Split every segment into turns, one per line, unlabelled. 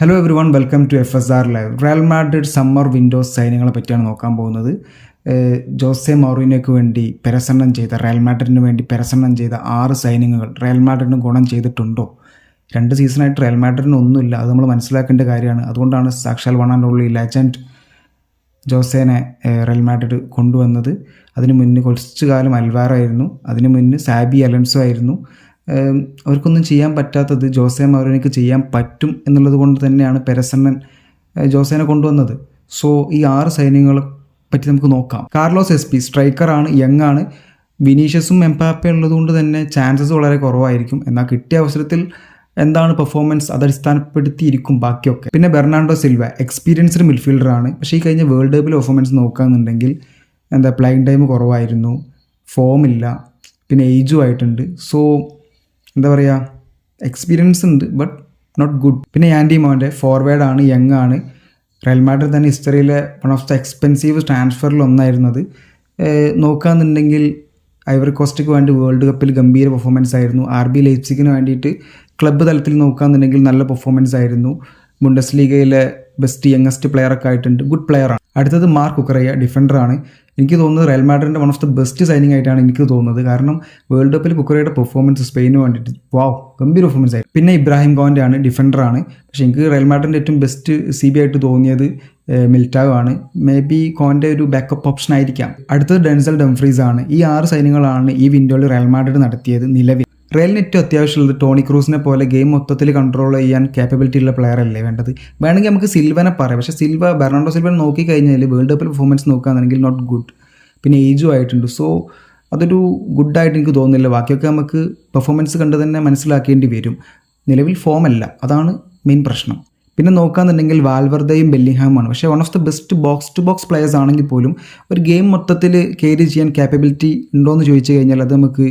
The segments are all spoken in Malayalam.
Hello every one, welcome to FSR live. Real Madrid summer windows സൈനിങ്ങളെ പറ്റിയാണ് നോക്കാൻ പോകുന്നത്. ജോസെ മൗറിനോയ്ക്ക് വേണ്ടി റയൽ മാഡ്രിഡിന് വേണ്ടി പെരസന്നം ചെയ്ത 6 സൈനിങ്ങുകൾ റയൽ മാഡ്രിഡിന് ഗുണം ചെയ്തിട്ടുണ്ടോ? 2 സീസണായിട്ട് റയൽ മാഡ്രിഡിന് ഒന്നുമില്ല, അത് നമ്മൾ മനസ്സിലാക്കേണ്ട കാര്യമാണ്. അതുകൊണ്ടാണ് സാക്ഷാൽ വൺ ആൻഡ് ഓൺലി ലെജൻഡ് ജോസേനെ റയൽ മാഡ്രിഡ് കൊണ്ടുവന്നത്. അതിന് മുന്നേ കുറച്ച് കാലം അൽവാറോ ആയിരുന്നു, അതിന് മുന്നേ സാബി അലൻസോ ആയിരുന്നു. അവർക്കൊന്നും ചെയ്യാൻ പറ്റാത്തത് ജോസെ മൗറിനോയ്ക്ക് ചെയ്യാൻ പറ്റും എന്നുള്ളത് കൊണ്ട് തന്നെയാണ് പെരസന്നൻ ജോസേനെ കൊണ്ടുവന്നത്. സോ ഈ 6 സൈന്യങ്ങളെ പറ്റി നമുക്ക് നോക്കാം. കാർലോസ് SP സ്ട്രൈക്കറാണ്, യങ് ആണ്. വിനീഷ്യസും എംബാപ്പെ ഉള്ളതുകൊണ്ട് തന്നെ ചാൻസസ് വളരെ കുറവായിരിക്കും. എന്നാൽ കിട്ടിയ അവസരത്തിൽ എന്താണ് പെർഫോമൻസ് അതടിസ്ഥാനപ്പെടുത്തിയിരിക്കും ബാക്കിയൊക്കെ. പിന്നെ ബെർണാർഡോ സിൽവ എക്സ്പീരിയൻസ്ഡ് മിഡ്ഫീൽഡറാണ്. പക്ഷേ ഈ കഴിഞ്ഞ വേൾഡ് കപ്പിൽ പെർഫോമൻസ് നോക്കുകയാണെന്നുണ്ടെങ്കിൽ പ്ലേയിങ് ടൈം കുറവായിരുന്നു, ഫോമില്ല, പിന്നെ ഏജും ആയിട്ടുണ്ട്. സോ എക്സ്പീരിയൻസ് ഉണ്ട് ബട്ട് നോട്ട് ഗുഡ്. പിന്നെ ആൻഡി മോൻ്റെ ഫോർവേഡാണ്, യങ് ആണ്. റയൽ മാഡ്രിഡ് തന്നെ ഹിസ്റ്ററിയിലെ വൺ ഓഫ് ദ എക്സ്പെൻസീവ് ട്രാൻസ്ഫറിൽ ഒന്നായിരുന്നത്. നോക്കുകയാണെന്നുണ്ടെങ്കിൽ ഐവറി കോസ്റ്റിക്ക് വേണ്ടി വേൾഡ് കപ്പിൽ ഗംഭീര പെർഫോമൻസ് ആയിരുന്നു. RB ലൈപ്സിഗിന് വേണ്ടിയിട്ട് ക്ലബ്ബ് തലത്തിൽ നോക്കുകയാണെന്നുണ്ടെങ്കിൽ നല്ല പെർഫോമൻസ് ആയിരുന്നു. ബുണ്ടസ് ലീഗയിലെ ബെസ്റ്റ് യങ്ങസ്റ്റ് പ്ലെയറൊക്കെ ആയിട്ടുണ്ട്, ഗുഡ് പ്ലെയറാണ്. അടുത്തത് മാർക്ക് കുക്കറയ്യ, ഡിഫൻഡറാണ്. എനിക്ക് തോന്നുന്നത് റയൽ മാഡ്രിഡിൻ്റെ one of the best signing ആയിട്ടാണ് എനിക്ക് തോന്നുന്നത്. കാരണം വേൾഡ് കപ്പിൽ കുക്കറയുടെ പെർഫോമൻസ് സ്പെയിന് വേണ്ടിയിട്ട് ഗംഭീര പെർഫോമൻസ് ആയിരുന്നു. പിന്നെ ഇബ്രാഹിം കോൻ്റെ ആണ്, ഡിഫൻഡറാണ്. പക്ഷേ എനിക്ക് റയൽ മാഡ്രിഡിൻ്റെ ഏറ്റവും ബെസ്റ്റ് CB ആയിട്ട് തോന്നിയത് മിൽറ്റാവ് ആണ്. മേ ബി കോൻ്റെ ഒരു ബാക്കപ്പ് ഓപ്ഷൻ ആയിരിക്കാം. അടുത്തത് ഡെൻസൽ ഡംഫ്രീസ് ആണ്. ഈ 6 സൈന്യങ്ങളാണ് ഈ വിൻഡോയിൽ റയൽ മാഡ്രിഡ് നടത്തിയത് നിലവിൽ. റയലിന് ഏറ്റവും അത്യാവശ്യമുള്ളത് ടോണി ക്രൂസിനെ പോലെ ഗെയിം മൊത്തത്തിൽ കൺട്രോൾ ചെയ്യാൻ ക്യാപ്പബിലിറ്റി ഉള്ള പ്ലെയർ അല്ലേ വേണ്ടത്. വേണമെങ്കിൽ നമുക്ക് സിൽവനെ പറയാം, പക്ഷേ ബെർണാർഡോ സിൽവനെ നോക്കിക്കഴിഞ്ഞാൽ വേൾഡ് കപ്പിൽ പെർഫോമൻസ് നോക്കുകയാണെങ്കിൽ നോട്ട് ഗുഡ്. പിന്നെ ഏജും ആയിട്ടുണ്ട്. സോ അതൊരു ഗുഡായിട്ട് എനിക്ക് തോന്നുന്നില്ല. ബാക്കിയൊക്കെ നമുക്ക് പെർഫോമൻസ് കണ്ട് തന്നെ മനസ്സിലാക്കേണ്ടി വരും. നിലവിൽ ഫോമല്ല, അതാണ് മെയിൻ പ്രശ്നം. പിന്നെ നോക്കുകയാണെന്നുണ്ടെങ്കിൽ വാൽവർദയും ബെല്ലിംഗ്ഹാമുമാണ്. പക്ഷേ one of the best box to box players ആണെങ്കിൽ പോലും ഒരു ഗെയിം മൊത്തത്തിൽ ക്യാരി ചെയ്യാൻ ക്യാപ്പബിലിറ്റി ഉണ്ടോ എന്ന് ചോദിച്ചു കഴിഞ്ഞാൽ അത് നമുക്ക്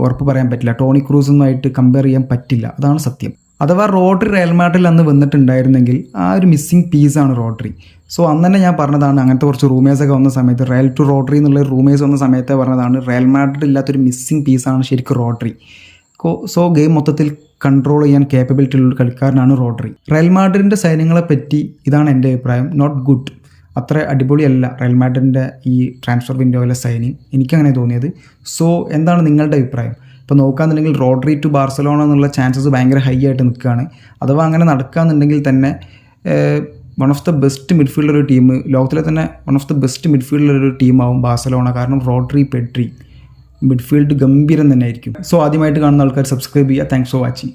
ഉറപ്പ് പറയാൻ പറ്റില്ല. ടോണി ക്രൂസൊന്നുമായിട്ട് കമ്പയർ ചെയ്യാൻ പറ്റില്ല, അതാണ് സത്യം. അഥവാ റോഡ്രി റയൽ മാഡ്രിഡിൽ അന്ന് വന്നിട്ടുണ്ടായിരുന്നെങ്കിൽ ആ ഒരു മിസ്സിങ് പീസാണ് റോഡ്രി. സോ അന്ന് തന്നെ ഞാൻ പറഞ്ഞതാണ്, അങ്ങനത്തെ കുറച്ച് റൂമേഴ്സൊക്കെ വന്ന സമയത്ത്, റയൽ ടു റോഡ്രി എന്നുള്ള റൂമേഴ്സ് വന്ന സമയത്തെ പറഞ്ഞതാണ്, റയൽ മാഡ്രിഡ് ഇല്ലാത്തൊരു മിസ്സിങ് പീസാണ് ശരിക്കും റോഡ്രി. സോ ഗെയിം മൊത്തത്തിൽ കൺട്രോൾ ചെയ്യാൻ ക്യാപ്പബിലിറ്റി ഉള്ള കളിക്കാരനാണ് റോഡ്രി. റയൽ മാഡ്രിഡിൻ്റെ സൈന്യങ്ങളെ പറ്റി ഇതാണ് എൻ്റെ അഭിപ്രായം, നോട്ട് ഗുഡ്. അത്ര അടിപൊളിയല്ല റയൽ മാഡ്രിഡിൻ്റെ ഈ ട്രാൻസ്ഫർ വിൻഡോയിലെ സൈനിങ്, എനിക്കങ്ങനെ തോന്നിയത്. സോ എന്താണ് നിങ്ങളുടെ അഭിപ്രായം? ഇപ്പോൾ നോക്കുകയാണെന്നുണ്ടെങ്കിൽ റോഡ്രി ടു ബാർസലോണ എന്നുള്ള ചാൻസസ് ഭയങ്കര ഹൈ ആയിട്ട് നിൽക്കുകയാണ്. അഥവാ അങ്ങനെ നടക്കുകയെന്നുണ്ടെങ്കിൽ തന്നെ one of the best midfielder ഒരു ടീം, ലോകത്തിലെ തന്നെ one of the best midfielder ഒരു ടീമാവും ബാർസലോണ. കാരണം റോഡ്രി, പെഡ്രി മിഡ്ഫീൽഡ് ഗംഭീരം തന്നെ ആയിരിക്കും. സോ ആദ്യമായിട്ട് കാണുന്ന ആൾക്കാർ സബ്സ്ക്രൈബ് ചെയ്യുക. Thanks for watching.